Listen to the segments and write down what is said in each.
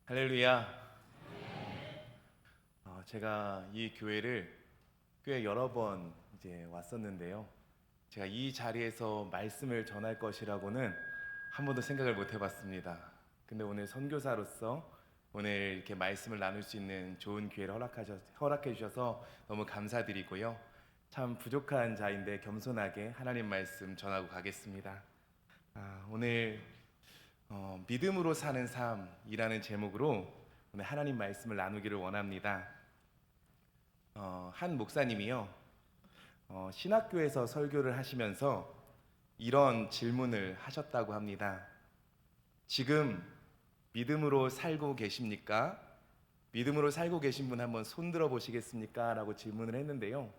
할렐루야. 제가 이 교회를 꽤 여러 번 이제 왔었는데요. 제가 이 자리에서 말씀을 전할 것이라고는 한 번도 생각을 못 해봤습니다. 근데 오늘 선교사로서 오늘 이렇게 말씀을 나눌 수 있는 좋은 기회를 허락해 주셔서 너무 감사드리고요. 참 부족한 자인데 겸손하게 하나님 말씀 전하고 가겠습니다. 오늘 믿음으로 사는 삶이라는 제목으로 오늘 하나님 말씀을 나누기를 원합니다. 한 목사님이요, 신학교에서 설교를 하시면서 이런 질문을 하셨다고 합니다. 지금 믿음으로 살고 계십니까? 믿음으로 살고 계신 분 한번 손 들어 보시겠습니까? 라고 질문을 했는데요.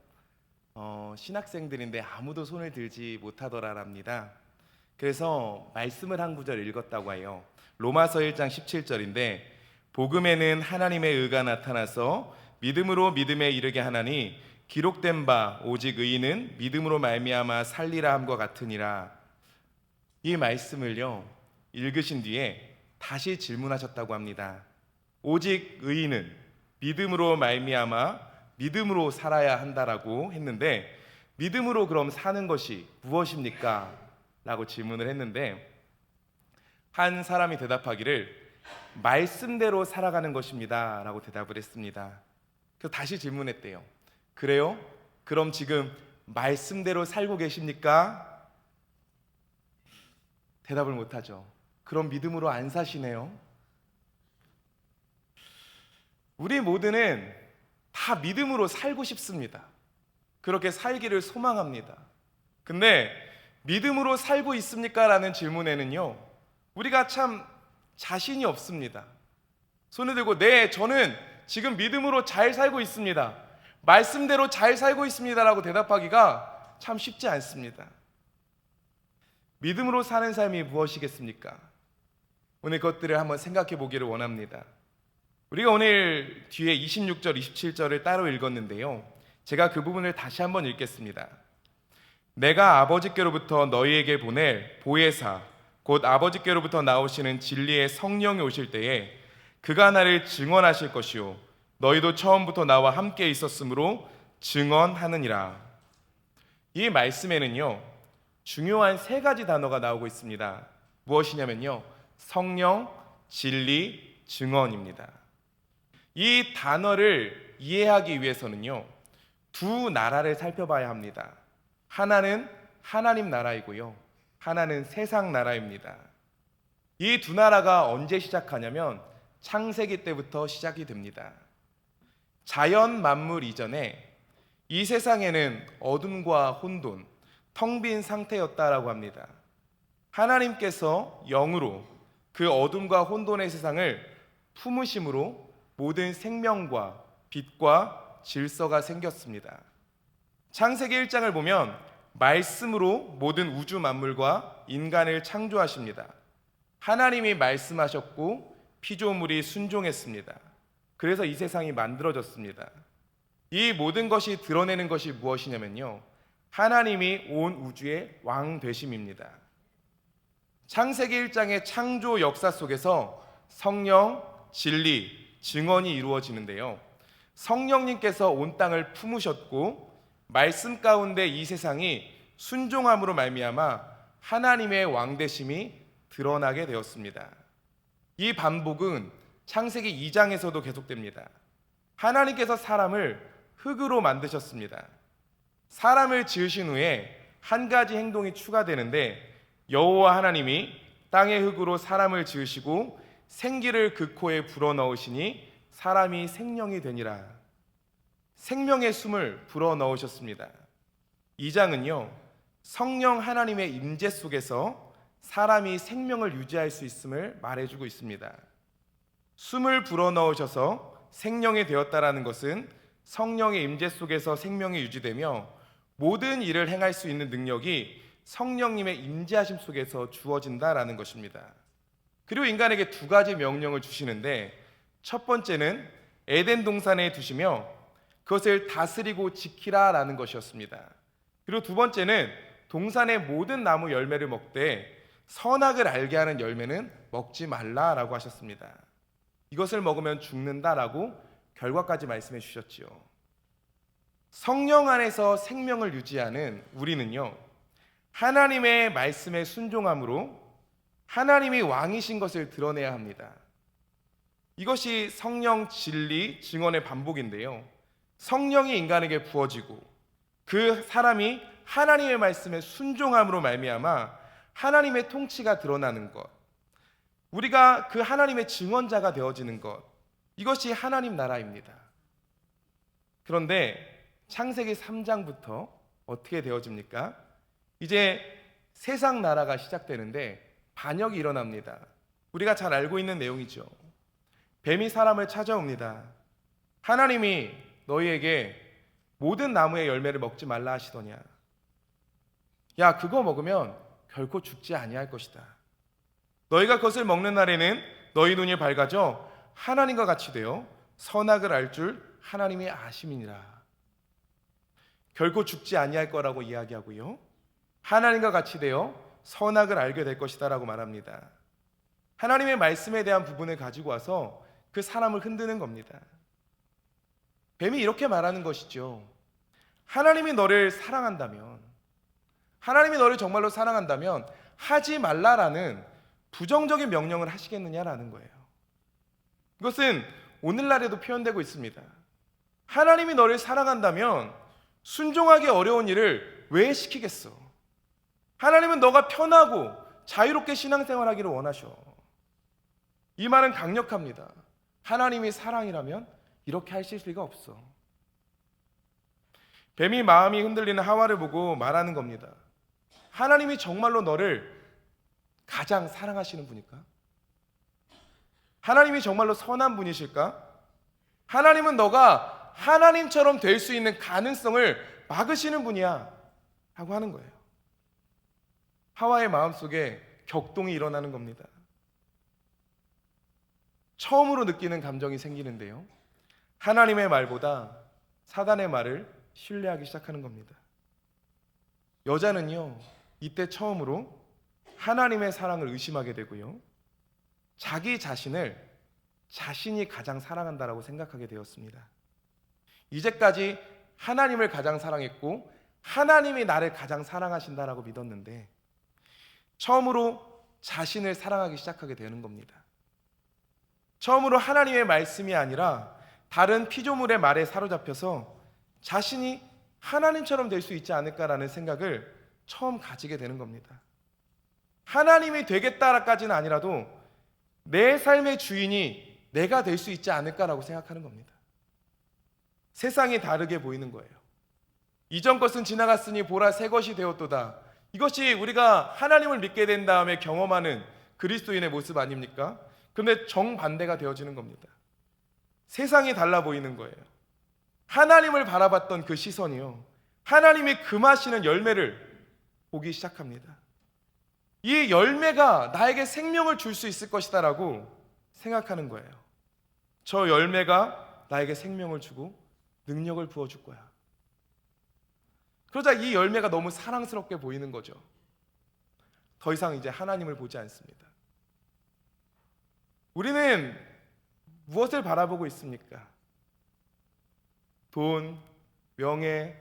신학생들인데 아무도 손을 들지 못하더랍니다. 그래서 말씀을 한 구절 읽었다고 해요. 로마서 1장 17절인데 복음에는 하나님의 의가 나타나서 믿음으로 믿음에 이르게 하나니 기록된 바 오직 의인은 믿음으로 말미암아 살리라 함과 같으니라. 이 말씀을요 읽으신 뒤에 다시 질문하셨다고 합니다. 오직 의인은 믿음으로 말미암아 믿음으로 살아야 한다라고 했는데 믿음으로 그럼 사는 것이 무엇입니까? 라고 질문을 했는데 한 사람이 대답하기를 말씀대로 살아가는 것입니다 라고 대답을 했습니다. 그래서 다시 질문했대요. 그래요? 그럼 지금 말씀대로 살고 계십니까? 대답을 못하죠. 그럼 믿음으로 안 사시네요. 우리 모두는 다 믿음으로 살고 싶습니다. 그렇게 살기를 소망합니다. 근데 믿음으로 살고 있습니까? 라는 질문에는요 우리가 참 자신이 없습니다. 손을 들고 네, 저는 지금 믿음으로 잘 살고 있습니다, 말씀대로 잘 살고 있습니다 라고 대답하기가 참 쉽지 않습니다. 믿음으로 사는 삶이 무엇이겠습니까? 오늘 그것들을 한번 생각해 보기를 원합니다. 우리가 오늘 뒤에 26절, 27절을 따로 읽었는데요, 제가 그 부분을 다시 한번 읽겠습니다. 내가 아버지께로부터 너희에게 보낼 보혜사 곧 아버지께로부터 나오시는 진리의 성령이 오실 때에 그가 나를 증언하실 것이요 너희도 처음부터 나와 함께 있었으므로 증언하느니라. 이 말씀에는요 중요한 세 가지 단어가 나오고 있습니다. 무엇이냐면요 성령, 진리, 증언입니다. 이 단어를 이해하기 위해서는요 두 나라를 살펴봐야 합니다. 하나는 하나님 나라이고요 하나는 세상 나라입니다. 이 두 나라가 언제 시작하냐면 창세기 때부터 시작이 됩니다. 자연 만물 이전에 이 세상에는 어둠과 혼돈, 텅 빈 상태였다라고 합니다. 하나님께서 영으로 그 어둠과 혼돈의 세상을 품으심으로 모든 생명과 빛과 질서가 생겼습니다. 창세기 1장을 보면 말씀으로 모든 우주 만물과 인간을 창조하십니다. 하나님이 말씀하셨고 피조물이 순종했습니다. 그래서 이 세상이 만들어졌습니다. 이 모든 것이 드러내는 것이 무엇이냐면요 하나님이 온 우주의 왕 되심입니다. 창세기 1장의 창조 역사 속에서 성령, 진리, 증언이 이루어지는데요 성령님께서 온 땅을 품으셨고 말씀 가운데 이 세상이 순종함으로 말미암아 하나님의 왕되심이 드러나게 되었습니다. 이 반복은 창세기 2장에서도 계속됩니다. 하나님께서 사람을 흙으로 만드셨습니다. 사람을 지으신 후에 한 가지 행동이 추가되는데 여호와 하나님이 땅의 흙으로 사람을 지으시고 생기를 그 코에 불어넣으시니 사람이 생명이 되니라. 생명의 숨을 불어넣으셨습니다. 2장은요 성령 하나님의 임재 속에서 사람이 생명을 유지할 수 있음을 말해주고 있습니다. 숨을 불어넣으셔서 생명이 되었다라는 것은 성령의 임재 속에서 생명이 유지되며 모든 일을 행할 수 있는 능력이 성령님의 임재하심 속에서 주어진다라는 것입니다. 그리고 인간에게 두 가지 명령을 주시는데 첫 번째는 에덴 동산에 두시며 그것을 다스리고 지키라라는 것이었습니다. 그리고 두 번째는 동산의 모든 나무 열매를 먹되 선악을 알게 하는 열매는 먹지 말라라고 하셨습니다. 이것을 먹으면 죽는다라고 결과까지 말씀해 주셨지요. 성령 안에서 생명을 유지하는 우리는요, 하나님의 말씀에 순종함으로 하나님이 왕이신 것을 드러내야 합니다. 이것이 성령 진리 증언의 반복인데요, 성령이 인간에게 부어지고 그 사람이 하나님의 말씀에 순종함으로 말미암아 하나님의 통치가 드러나는 것, 우리가 그 하나님의 증언자가 되어지는 것, 이것이 하나님 나라입니다. 그런데 창세기 3장부터 어떻게 되어집니까? 이제 세상 나라가 시작되는데 반역이 일어납니다. 우리가 잘 알고 있는 내용이죠. 뱀이 사람을 찾아옵니다. 하나님이 너희에게 모든 나무의 열매를 먹지 말라 하시더냐. 야, 그거 먹으면 결코 죽지 아니할 것이다. 너희가 그것을 먹는 날에는 너희 눈이 밝아져 하나님과 같이 되어 선악을 알 줄 하나님이 아심이니라. 결코 죽지 아니할 거라고 이야기하고요, 하나님과 같이 되어 선악을 알게 될 것이다 라고 말합니다. 하나님의 말씀에 대한 부분을 가지고 와서 그 사람을 흔드는 겁니다. 뱀이 이렇게 말하는 것이죠. 하나님이 너를 사랑한다면, 하나님이 너를 정말로 사랑한다면 하지 말라라는 부정적인 명령을 하시겠느냐라는 거예요. 이것은 오늘날에도 표현되고 있습니다. 하나님이 너를 사랑한다면 순종하기 어려운 일을 왜 시키겠어? 하나님은 너가 편하고 자유롭게 신앙생활하기를 원하셔. 이 말은 강력합니다. 하나님이 사랑이라면 이렇게 하실 리가 없어. 뱀이 마음이 흔들리는 하와를 보고 말하는 겁니다. 하나님이 정말로 너를 가장 사랑하시는 분일까? 하나님이 정말로 선한 분이실까? 하나님은 너가 하나님처럼 될 수 있는 가능성을 막으시는 분이야 하고 하는 거예요. 하와의 마음속에 격동이 일어나는 겁니다. 처음으로 느끼는 감정이 생기는데요, 하나님의 말보다 사단의 말을 신뢰하기 시작하는 겁니다. 여자는요, 이때 처음으로 하나님의 사랑을 의심하게 되고요, 자기 자신을 자신이 가장 사랑한다라고 생각하게 되었습니다. 이제까지 하나님을 가장 사랑했고 하나님이 나를 가장 사랑하신다라고 믿었는데 처음으로 자신을 사랑하기 시작하게 되는 겁니다. 처음으로 하나님의 말씀이 아니라 다른 피조물의 말에 사로잡혀서 자신이 하나님처럼 될 수 있지 않을까라는 생각을 처음 가지게 되는 겁니다. 하나님이 되겠다까지는 아니라도 내 삶의 주인이 내가 될 수 있지 않을까라고 생각하는 겁니다. 세상이 다르게 보이는 거예요. 이전 것은 지나갔으니 보라 새 것이 되었도다. 이것이 우리가 하나님을 믿게 된 다음에 경험하는 그리스도인의 모습 아닙니까? 그런데 정반대가 되어지는 겁니다. 세상이 달라 보이는 거예요. 하나님을 바라봤던 그 시선이요, 하나님이 금하시는 열매를 보기 시작합니다. 이 열매가 나에게 생명을 줄 수 있을 것이다 라고 생각하는 거예요. 저 열매가 나에게 생명을 주고 능력을 부어줄 거야. 그러자 이 열매가 너무 사랑스럽게 보이는 거죠. 더 이상 이제 하나님을 보지 않습니다. 우리는 무엇을 바라보고 있습니까? 돈, 명예,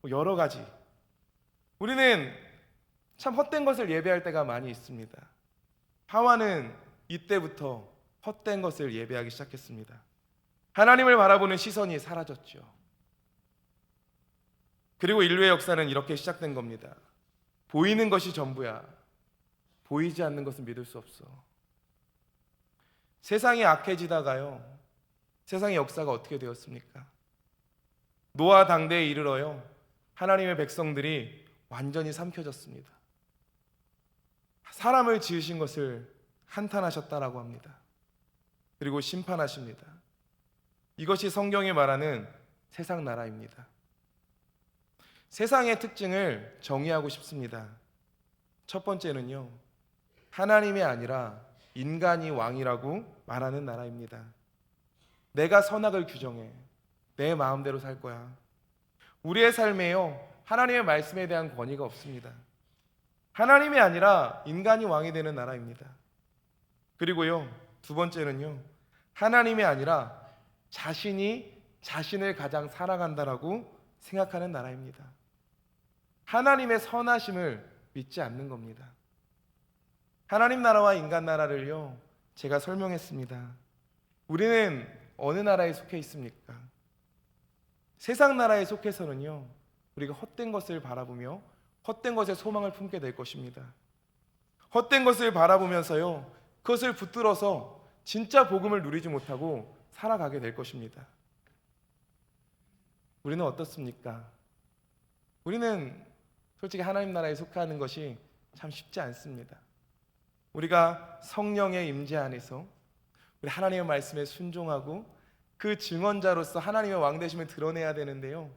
여러 가지. 우리는 참 헛된 것을 예배할 때가 많이 있습니다. 하와는 이때부터 헛된 것을 예배하기 시작했습니다. 하나님을 바라보는 시선이 사라졌죠. 그리고 인류의 역사는 이렇게 시작된 겁니다. 보이는 것이 전부야. 보이지 않는 것은 믿을 수 없어. 세상이 악해지다가요, 세상의 역사가 어떻게 되었습니까? 노아 당대에 이르러요, 하나님의 백성들이 완전히 삼켜졌습니다. 사람을 지으신 것을 한탄하셨다라고 합니다. 그리고 심판하십니다. 이것이 성경이 말하는 세상 나라입니다. 세상의 특징을 정의하고 싶습니다. 첫 번째는요, 하나님이 아니라 인간이 왕이라고 말하는 나라입니다. 내가 선악을 규정해. 내 마음대로 살 거야. 우리의 삶에요, 하나님의 말씀에 대한 권위가 없습니다. 하나님이 아니라 인간이 왕이 되는 나라입니다. 그리고요, 두 번째는요, 하나님이 아니라 자신이 자신을 가장 사랑한다라고 생각하는 나라입니다. 하나님의 선하심을 믿지 않는 겁니다. 하나님 나라와 인간 나라를요, 제가 설명했습니다. 우리는 어느 나라에 속해 있습니까? 세상 나라에 속해서는요, 우리가 헛된 것을 바라보며 헛된 것에 소망을 품게 될 것입니다. 헛된 것을 바라보면서요, 그것을 붙들어서 진짜 복음을 누리지 못하고 살아가게 될 것입니다. 우리는 어떻습니까? 우리는 솔직히 하나님 나라에 속하는 것이 참 쉽지 않습니다. 우리가 성령의 임재 안에서 우리 하나님의 말씀에 순종하고 그 증언자로서 하나님의 왕되심을 드러내야 되는데요,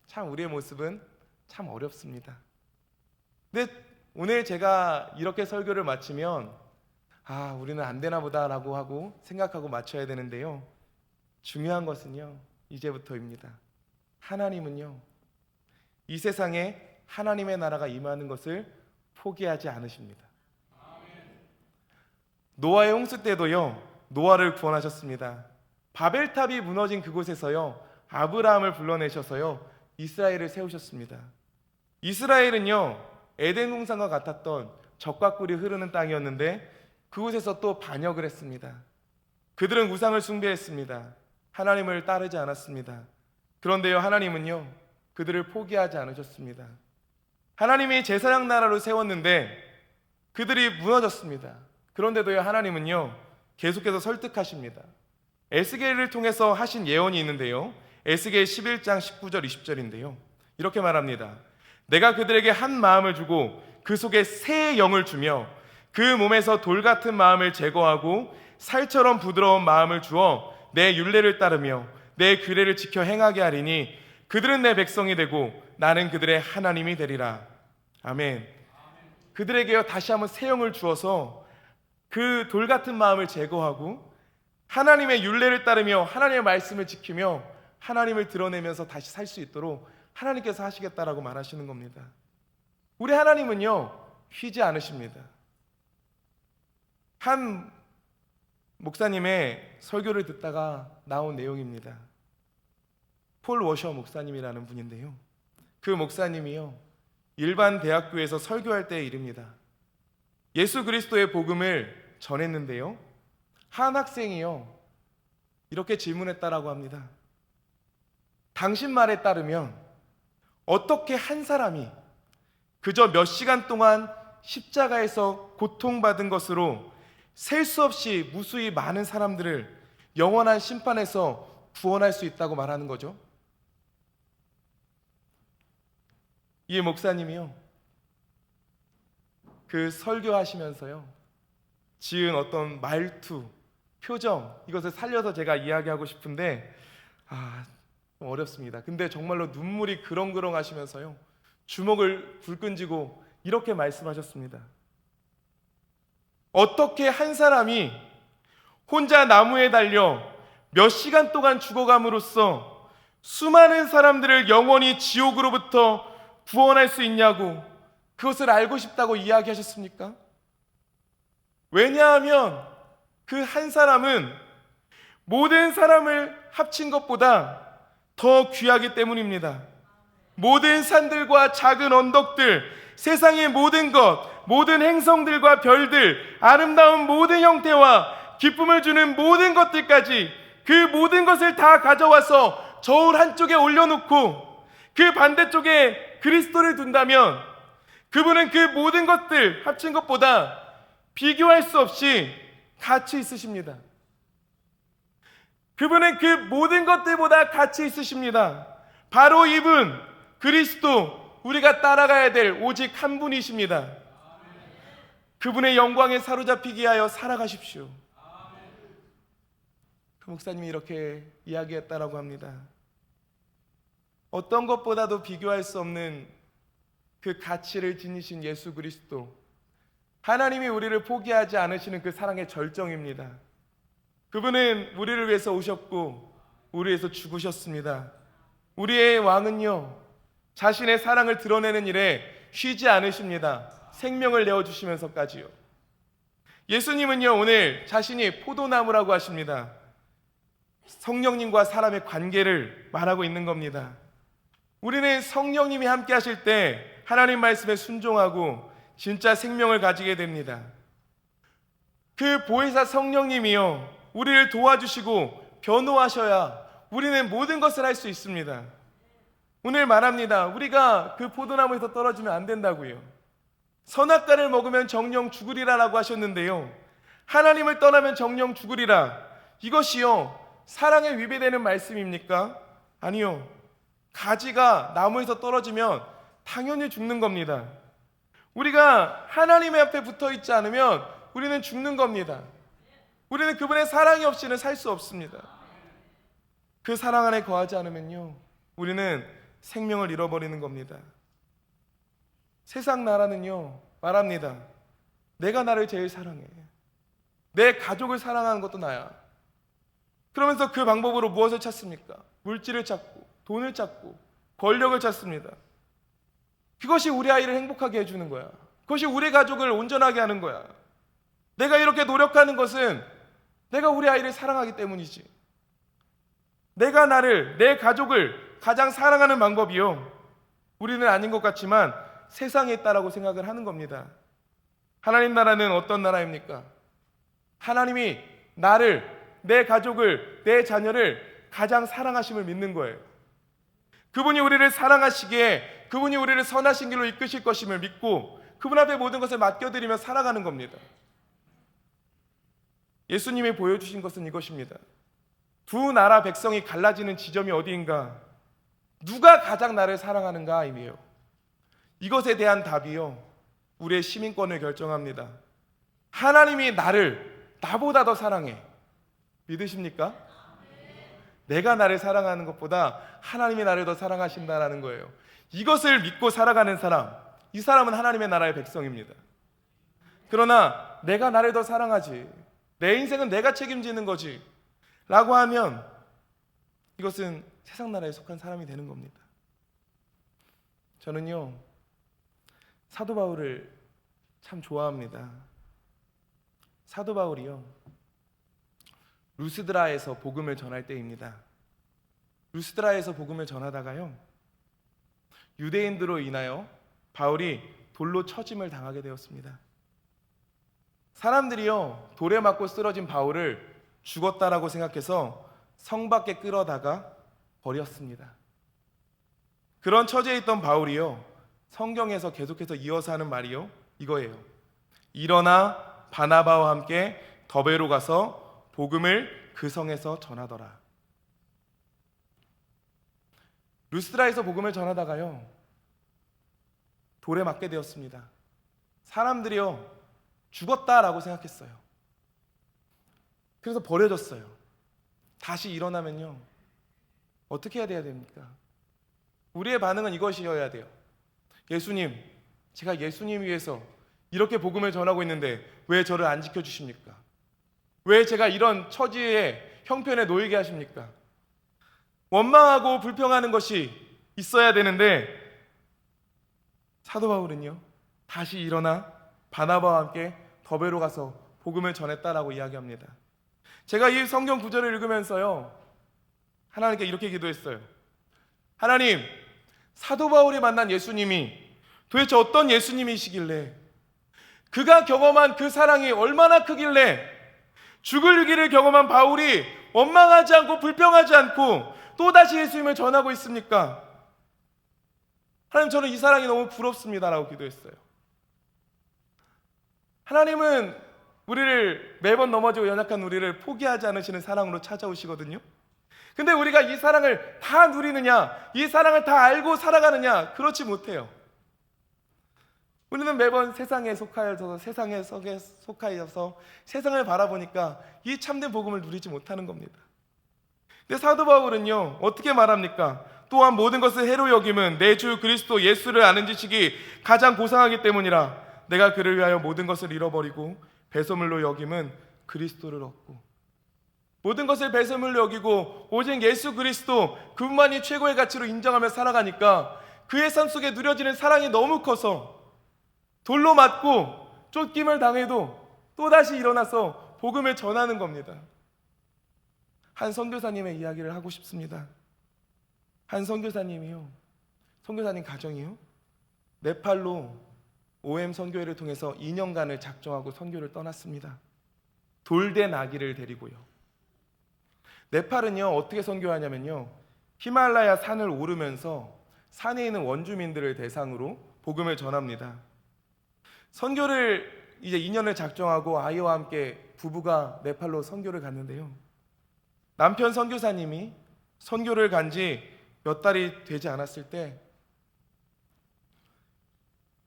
참 우리의 모습은 참 어렵습니다. 근데 오늘 제가 이렇게 설교를 마치면 우리는 안 되나 보다라고 하고 생각하고 마쳐야 되는데요, 중요한 것은요, 이제부터입니다. 하나님은요, 이 세상에 하나님의 나라가 임하는 것을 포기하지 않으십니다. 노아의 홍수 때도요, 노아를 구원하셨습니다. 바벨탑이 무너진 그곳에서요, 아브라함을 불러내셔서요, 이스라엘을 세우셨습니다. 이스라엘은요, 에덴 동산과 같았던 젖과 꿀이 흐르는 땅이었는데 그곳에서 또 반역을 했습니다. 그들은 우상을 숭배했습니다. 하나님을 따르지 않았습니다. 그런데요, 하나님은요, 그들을 포기하지 않으셨습니다. 하나님이 제사장 나라로 세웠는데 그들이 무너졌습니다. 그런데도요, 하나님은요, 계속해서 설득하십니다. 에스겔을 통해서 하신 예언이 있는데요, 에스겔 11장 19절 20절인데요 이렇게 말합니다. 내가 그들에게 한 마음을 주고 그 속에 새 영을 주며 그 몸에서 돌 같은 마음을 제거하고 살처럼 부드러운 마음을 주어 내 율례를 따르며 내 규례를 지켜 행하게 하리니 그들은 내 백성이 되고 나는 그들의 하나님이 되리라. 아멘. 그들에게요, 다시 한번 새 영을 주어서 그 돌 같은 마음을 제거하고 하나님의 율례를 따르며 하나님의 말씀을 지키며 하나님을 드러내면서 다시 살 수 있도록 하나님께서 하시겠다라고 말하시는 겁니다. 우리 하나님은요, 쉬지 않으십니다. 한 목사님의 설교를 듣다가 나온 내용입니다. 폴 워셔 목사님이라는 분인데요, 그 목사님이요, 일반 대학교에서 설교할 때의 일입니다. 예수 그리스도의 복음을 전했는데요, 한 학생이요, 이렇게 질문했다라고 합니다. 당신 말에 따르면 어떻게 한 사람이 그저 몇 시간 동안 십자가에서 고통받은 것으로 셀 수 없이 무수히 많은 사람들을 영원한 심판에서 구원할 수 있다고 말하는 거죠? 이 목사님이요, 그 설교하시면서요, 지은 어떤 말투, 표정, 이것을 살려서 제가 이야기하고 싶은데 좀 어렵습니다. 근데 정말로 눈물이 그렁그렁 하시면서요, 주먹을 불끈 쥐고 이렇게 말씀하셨습니다. 어떻게 한 사람이 혼자 나무에 달려 몇 시간 동안 죽어감으로써 수많은 사람들을 영원히 지옥으로부터 구원할 수 있냐고, 그것을 알고 싶다고 이야기하셨습니까? 왜냐하면 그 한 사람은 모든 사람을 합친 것보다 더 귀하기 때문입니다. 모든 산들과 작은 언덕들, 세상의 모든 것, 모든 행성들과 별들, 아름다운 모든 형태와 기쁨을 주는 모든 것들까지, 그 모든 것을 다 가져와서 저울 한쪽에 올려놓고 그 반대쪽에 그리스도를 둔다면 그분은 그 모든 것들 합친 것보다 비교할 수 없이 가치 있으십니다. 그분은 그 모든 것들보다 가치 있으십니다. 바로 이분 그리스도, 우리가 따라가야 될 오직 한 분이십니다. 그분의 영광에 사로잡히기 위하여 살아가십시오. 그 목사님이 이렇게 이야기했다라고 합니다. 어떤 것보다도 비교할 수 없는 그 가치를 지니신 예수 그리스도, 하나님이 우리를 포기하지 않으시는 그 사랑의 절정입니다. 그분은 우리를 위해서 오셨고 우리를 위해서 죽으셨습니다. 우리의 왕은요, 자신의 사랑을 드러내는 일에 쉬지 않으십니다. 생명을 내어주시면서까지요. 예수님은요, 오늘 자신이 포도나무라고 하십니다. 성령님과 사람의 관계를 말하고 있는 겁니다. 우리는 성령님이 함께 하실 때 하나님 말씀에 순종하고 진짜 생명을 가지게 됩니다. 그 보혜사 성령님이요, 우리를 도와주시고 변호하셔야 우리는 모든 것을 할 수 있습니다. 오늘 말합니다. 우리가 그 포도나무에서 떨어지면 안 된다고요. 선악과를 먹으면 정령 죽으리라라고 하셨는데요, 하나님을 떠나면 정령 죽으리라, 이것이요 사랑에 위배되는 말씀입니까? 아니요. 가지가 나무에서 떨어지면 당연히 죽는 겁니다. 우리가 하나님의 앞에 붙어 있지 않으면 우리는 죽는 겁니다. 우리는 그분의 사랑이 없이는 살 수 없습니다. 그 사랑 안에 거하지 않으면요, 우리는 생명을 잃어버리는 겁니다. 세상 나라는요 말합니다. 내가 나를 제일 사랑해. 내 가족을 사랑하는 것도 나야. 그러면서 그 방법으로 무엇을 찾습니까? 물질을 찾고 돈을 찾고 권력을 찾습니다. 그것이 우리 아이를 행복하게 해주는 거야. 그것이 우리 가족을 온전하게 하는 거야. 내가 이렇게 노력하는 것은 내가 우리 아이를 사랑하기 때문이지. 내가 나를, 내 가족을 가장 사랑하는 방법이요, 우리는 아닌 것 같지만 세상에 있다라고 생각을 하는 겁니다. 하나님 나라는 어떤 나라입니까? 하나님이 나를, 내 가족을, 내 자녀를 가장 사랑하심을 믿는 거예요. 그분이 우리를 사랑하시기에 그분이 우리를 선하신 길로 이끄실 것임을 믿고 그분 앞에 모든 것을 맡겨드리며 살아가는 겁니다. 예수님이 보여주신 것은 이것입니다. 두 나라 백성이 갈라지는 지점이 어디인가? 누가 가장 나를 사랑하는가 임이에요. 이것에 대한 답이요, 우리의 시민권을 결정합니다. 하나님이 나를 나보다 더 사랑해. 믿으십니까? 내가 나를 사랑하는 것보다 하나님이 나를 더 사랑하신다라는 거예요. 이것을 믿고 살아가는 사람, 이 사람은 하나님의 나라의 백성입니다. 그러나 내가 나를 더 사랑하지, 내 인생은 내가 책임지는 거지 라고 하면 이것은 세상 나라에 속한 사람이 되는 겁니다. 저는요 사도 바울을 참 좋아합니다. 사도 바울이요 루스드라에서 복음을 전할 때입니다. 루스드라에서 복음을 전하다가요, 유대인들로 인하여 바울이 돌로 쳐짐을 당하게 되었습니다. 사람들이요 돌에 맞고 쓰러진 바울을 죽었다라고 생각해서 성 밖에 끌어다가 버렸습니다. 그런 처지에 있던 바울이요 성경에서 계속해서 이어서 하는 말이요 이거예요. 일어나 바나바와 함께 더베로 가서 복음을 그 성에서 전하더라. 루스드라에서 복음을 전하다가요 돌에 맞게 되었습니다. 사람들이요 죽었다라고 생각했어요. 그래서 버려졌어요. 다시 일어나면요 어떻게 해야 됩니까? 우리의 반응은 이것이어야 돼요. 예수님, 제가 예수님 위해서 이렇게 복음을 전하고 있는데 왜 저를 안 지켜주십니까? 왜 제가 이런 처지에 형편에 놓이게 하십니까? 원망하고 불평하는 것이 있어야 되는데 사도 바울은요 다시 일어나 바나바와 함께 더베로 가서 복음을 전했다라고 이야기합니다. 제가 이 성경 구절을 읽으면서요 하나님께 이렇게 기도했어요. 하나님, 사도 바울이 만난 예수님이 도대체 어떤 예수님이시길래, 그가 경험한 그 사랑이 얼마나 크길래 죽을 위기를 경험한 바울이 원망하지 않고 불평하지 않고 또다시 예수님을 전하고 있습니까? 하나님, 저는 이 사랑이 너무 부럽습니다라고 기도했어요. 하나님은 우리를 매번 넘어지고 연약한 우리를 포기하지 않으시는 사랑으로 찾아오시거든요. 근데 우리가 이 사랑을 다 누리느냐, 이 사랑을 다 알고 살아가느냐, 그렇지 못해요. 우리는 매번 세상에 속하여서 세상을 바라보니까 이 참된 복음을 누리지 못하는 겁니다. 근데 사도 바울은요 어떻게 말합니까? 또한 모든 것을 해로 여김은 내 주 그리스도 예수를 아는 지식이 가장 고상하기 때문이라. 내가 그를 위하여 모든 것을 잃어버리고 배설물로 여김은 그리스도를 얻고. 모든 것을 배설물로 여기고 오직 예수 그리스도 그분만이 최고의 가치로 인정하며 살아가니까 그의 삶 속에 누려지는 사랑이 너무 커서 돌로 맞고 쫓김을 당해도 또다시 일어나서 복음을 전하는 겁니다. 한 선교사님의 이야기를 하고 싶습니다. 한 선교사님이요, 선교사님 가정이요, 네팔로 OM 선교회를 통해서 2년간을 작정하고 선교를 떠났습니다. 돌된 아기를 데리고요. 네팔은요, 어떻게 선교하냐면요, 히말라야 산을 오르면서 산에 있는 원주민들을 대상으로 복음을 전합니다. 선교를 이제 2년을 작정하고 아이와 함께 부부가 네팔로 선교를 갔는데요, 남편 선교사님이 선교를 간 지 몇 달이 되지 않았을 때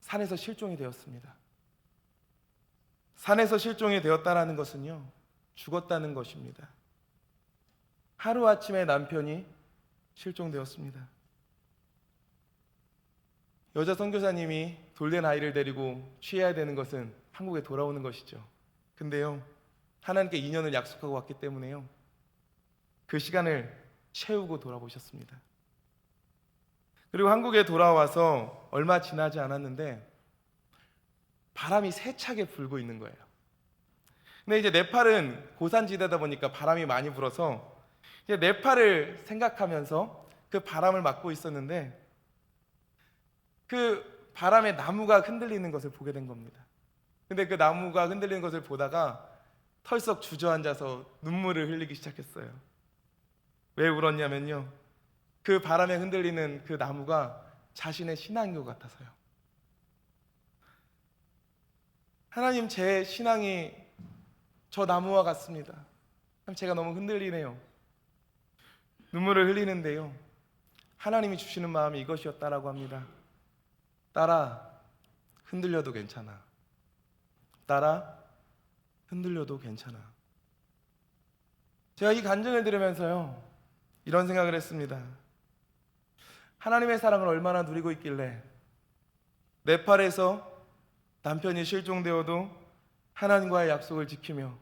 산에서 실종이 되었습니다. 산에서 실종이 되었다는 것은요, 죽었다는 것입니다. 하루아침에 남편이 실종되었습니다. 여자 선교사님이 돌된 아이를 데리고 취해야 되는 것은 한국에 돌아오는 것이죠. 근데요, 하나님께 2년을 약속하고 왔기 때문에요, 그 시간을 채우고 돌아보셨습니다. 그리고 한국에 돌아와서 얼마 지나지 않았는데 바람이 세차게 불고 있는 거예요. 근데 이제 네팔은 고산지대다 보니까 바람이 많이 불어서 이제 네팔을 생각하면서 그 바람을 맞고 있었는데 그 바람에 나무가 흔들리는 것을 보게 된 겁니다. 근데 그 나무가 흔들리는 것을 보다가 털썩 주저앉아서 눈물을 흘리기 시작했어요. 왜 울었냐면요, 그 바람에 흔들리는 그 나무가 자신의 신앙인 것 같아서요. 하나님, 제 신앙이 저 나무와 같습니다. 제가 너무 흔들리네요. 눈물을 흘리는데요, 하나님이 주시는 마음이 이것이었다라고 합니다. 딸아, 흔들려도 괜찮아. 딸아, 흔들려도 괜찮아. 제가 이 간증을 들으면서요, 이런 생각을 했습니다. 하나님의 사랑을 얼마나 누리고 있길래 네팔에서 남편이 실종되어도 하나님과의 약속을 지키며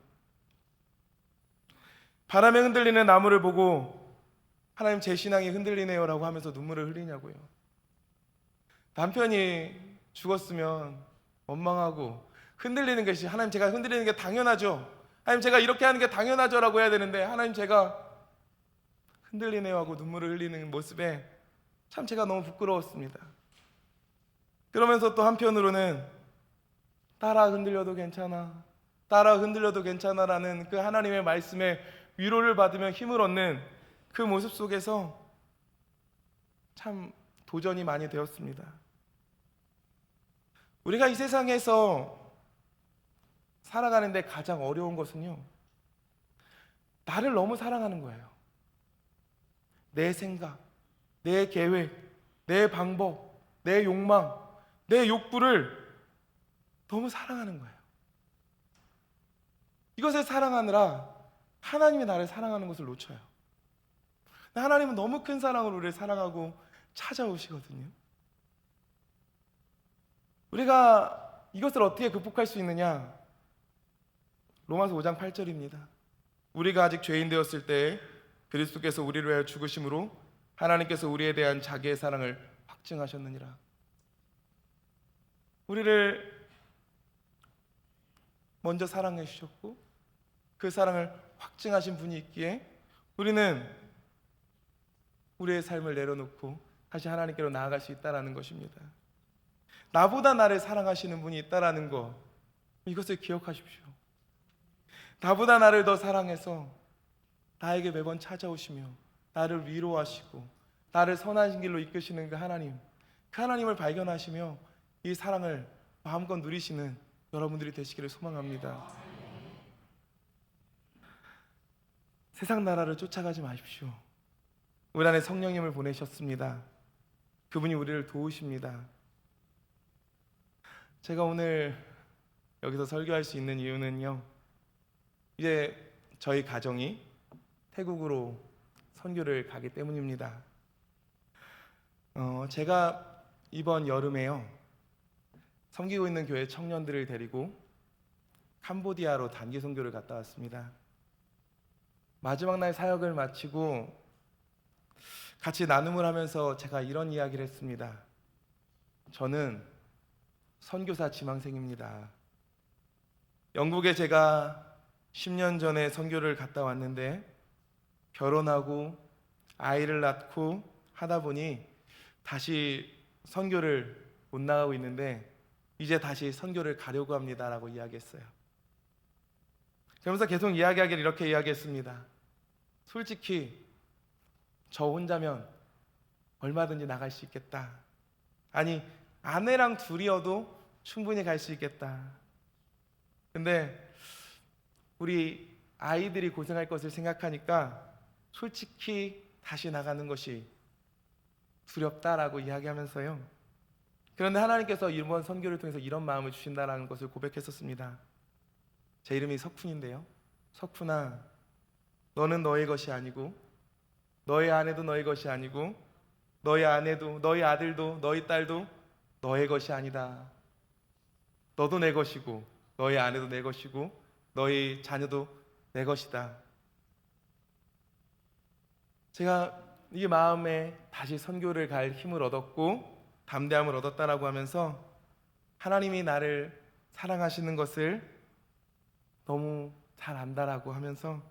바람에 흔들리는 나무를 보고 하나님, 제 신앙이 흔들리네요 라고 하면서 눈물을 흘리냐고요. 남편이 죽었으면 원망하고 흔들리는 것이, 하나님, 제가 흔들리는 게 당연하죠, 하나님, 제가 이렇게 하는 게 당연하죠 라고 해야 되는데, 하나님, 제가 흔들리네요 하고 눈물을 흘리는 모습에 참 제가 너무 부끄러웠습니다. 그러면서 또 한편으로는 딸아, 흔들려도 괜찮아, 딸아, 흔들려도 괜찮아라는 그 하나님의 말씀에 위로를 받으며 힘을 얻는 그 모습 속에서 참 도전이 많이 되었습니다. 우리가 이 세상에서 살아가는데 가장 어려운 것은요, 나를 너무 사랑하는 거예요. 내 생각, 내 계획, 내 방법, 내 욕망, 내 욕구를 너무 사랑하는 거예요. 이것을 사랑하느라 하나님이 나를 사랑하는 것을 놓쳐요. 하나님은 너무 큰 사랑으로 우리를 사랑하고 찾아오시거든요. 우리가 이것을 어떻게 극복할 수 있느냐? 로마서 5장 8절입니다. 우리가 아직 죄인 되었을 때 그리스도께서 우리를 위하여 죽으심으로 하나님께서 우리에 대한 자기의 사랑을 확증하셨느니라. 우리를 먼저 사랑해 주셨고 그 사랑을 확증하신 분이 있기에 우리는 우리의 삶을 내려놓고 다시 하나님께로 나아갈 수 있다는 것입니다. 나보다 나를 사랑하시는 분이 있다는 것, 이것을 기억하십시오. 나보다 나를 더 사랑해서 나에게 매번 찾아오시며 나를 위로하시고 나를 선한 길로 이끄시는 그 하나님을 발견하시며 이 사랑을 마음껏 누리시는 여러분들이 되시기를 소망합니다. 세상 나라를 쫓아가지 마십시오. 우리 안에 성령님을 보내셨습니다. 그분이 우리를 도우십니다. 제가 오늘 여기서 설교할 수 있는 이유는요, 이제 저희 가정이 태국으로 선교를 가기 때문입니다. 제가 이번 여름에요, 섬기고 있는 교회 청년들을 데리고 캄보디아로 단기 선교를 갔다 왔습니다. 마지막 날 사역을 마치고 같이 나눔을 하면서 제가 이런 이야기를 했습니다. 저는 선교사 지망생입니다. 영국에 제가 10년 전에 선교를 갔다 왔는데 결혼하고 아이를 낳고 하다 보니 다시 선교를 못 나가고 있는데 이제 다시 선교를 가려고 합니다라고 이야기했어요. 그러면서 계속 이야기하기를 이렇게 이야기했습니다. 솔직히 저 혼자면 얼마든지 나갈 수 있겠다. 아니, 아내랑 둘이어도 충분히 갈 수 있겠다. 근데 우리 아이들이 고생할 것을 생각하니까 솔직히 다시 나가는 것이 두렵다라고 이야기하면서요. 그런데 하나님께서 이번 선교를 통해서 이런 마음을 주신다라는 것을 고백했었습니다. 제 이름이 석훈인데요. 석훈아, 너는 너의 것이 아니고 너의 아내도 너의 것이 아니고 너의 아내도 너의 아들도 너의 딸도 너의 것이 아니다. 너도 내 것이고 너의 아내도 내 것이고 너의 자녀도 내 것이다. 제가 이 마음에 다시 선교를 갈 힘을 얻었고 담대함을 얻었다라고 하면서 하나님이 나를 사랑하시는 것을 너무 잘 안다라고 하면서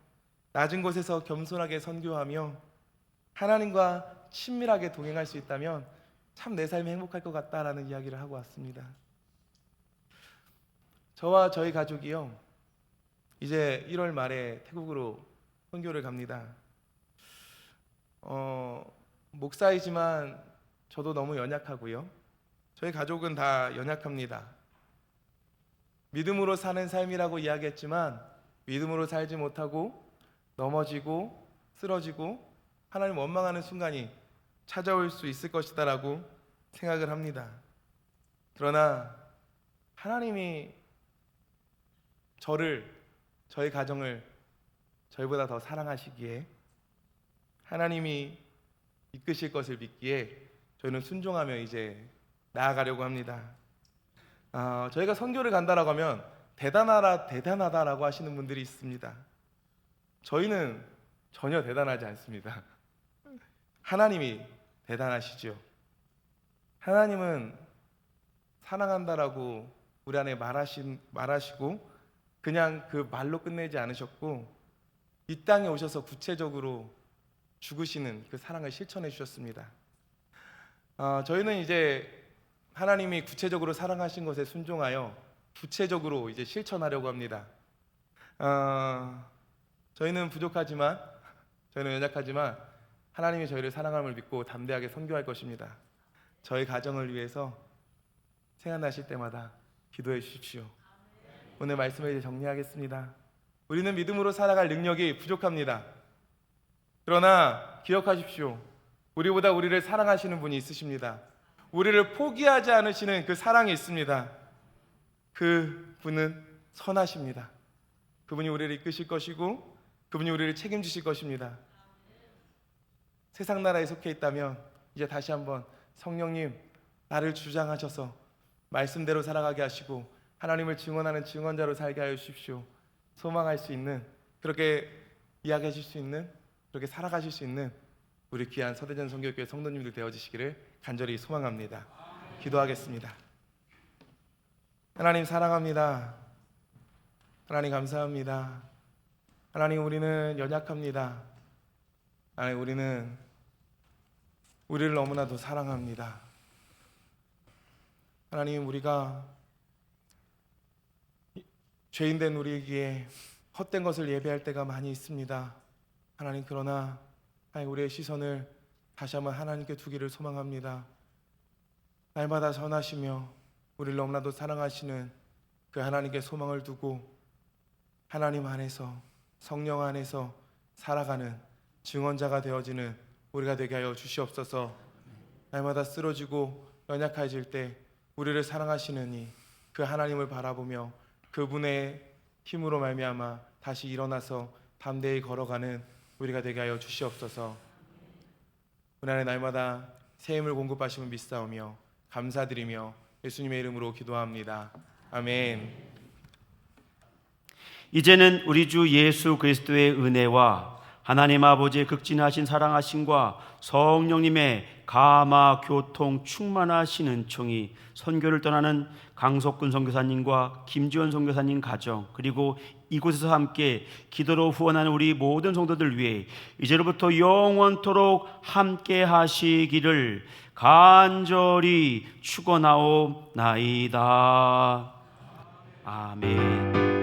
낮은 곳에서 겸손하게 선교하며 하나님과 친밀하게 동행할 수 있다면 참 내 삶이 행복할 것 같다라는 이야기를 하고 왔습니다. 저와 저희 가족이요, 이제 1월 말에 태국으로 선교를 갑니다. 목사이지만 저도 너무 연약하고요. 저희 가족은 다 연약합니다. 믿음으로 사는 삶이라고 이야기했지만 믿음으로 살지 못하고 넘어지고 쓰러지고 하나님 원망하는 순간이 찾아올 수 있을 것이다라고 생각을 합니다. 그러나 하나님이 저희 가정을 저희보다 더 사랑하시기에 하나님이 이끄실 것을 믿기에 저희는 순종하며 이제 나아가려고 합니다. 저희가 선교를 간다라고 하면 대단하다라고 하시는 분들이 있습니다. 저희는 전혀 대단하지 않습니다. 하나님이 대단하시죠. 하나님은 사랑한다라고 우리 안에 말하시고 그냥 그 말로 끝내지 않으셨고 이 땅에 오셔서 구체적으로 죽으시는 그 사랑을 실천해 주셨습니다. 저희는 이제 하나님이 구체적으로 사랑하신 것에 순종하여 구체적으로 이제 실천하려고 합니다. 저희는 부족하지만, 저희는 연약하지만 하나님이 저희를 사랑함을 믿고 담대하게 선교할 것입니다. 저희 가정을 위해서 생각나실 때마다 기도해 주십시오. 오늘 말씀을 이제 정리하겠습니다. 우리는 믿음으로 살아갈 능력이 부족합니다. 그러나 기억하십시오. 우리보다 우리를 사랑하시는 분이 있으십니다. 우리를 포기하지 않으시는 그 사랑이 있습니다. 그 분은 선하십니다. 그분이 우리를 이끄실 것이고 그분이 우리를 책임지실 것입니다. 세상 나라에 속해 있다면 이제 다시 한번 성령님 나를 주장하셔서 말씀대로 살아가게 하시고 하나님을 증언하는 증언자로 살게 하여 주십시오. 소망할 수 있는, 그렇게 이야기하실 수 있는, 그렇게 살아가실 수 있는 우리 귀한 서대전 선교교회 성도님들 되어지시기를 간절히 소망합니다. 기도하겠습니다. 하나님 사랑합니다. 하나님 감사합니다. 하나님 우리는 연약합니다. 하나님 우리를 너무나도 사랑합니다. 하나님 우리가 죄인된 우리에게 헛된 것을 예배할 때가 많이 있습니다. 하나님 그러나 하나님 우리의 시선을 다시 한번 하나님께 두기를 소망합니다. 날마다 전하시며 우리를 너무나도 사랑하시는 그 하나님께 소망을 두고 하나님 안에서 성령 안에서 살아가는 증언자가 되어지는 우리가 되게 하여 주시옵소서. 날마다 쓰러지고 연약해질 때 우리를 사랑하시는 이 그 하나님을 바라보며 그분의 힘으로 말미암아 다시 일어나서 담대히 걸어가는 우리가 되게 하여 주시옵소서. 우리 안에 날마다 새 힘을 공급하심을 믿사오며 감사드리며 예수님의 이름으로 기도합니다. 아멘. 이제는 우리 주 예수 그리스도의 은혜와 하나님 아버지의 극진하신 사랑하심과 성령님의 가마 교통 충만하시는 청이 선교를 떠나는 강석군 선교사님과 김지원 선교사님 가정, 그리고 이곳에서 함께 기도로 후원하는 우리 모든 성도들 위해 이제로부터 영원토록 함께 하시기를 간절히 축원하옵나이다. 아멘.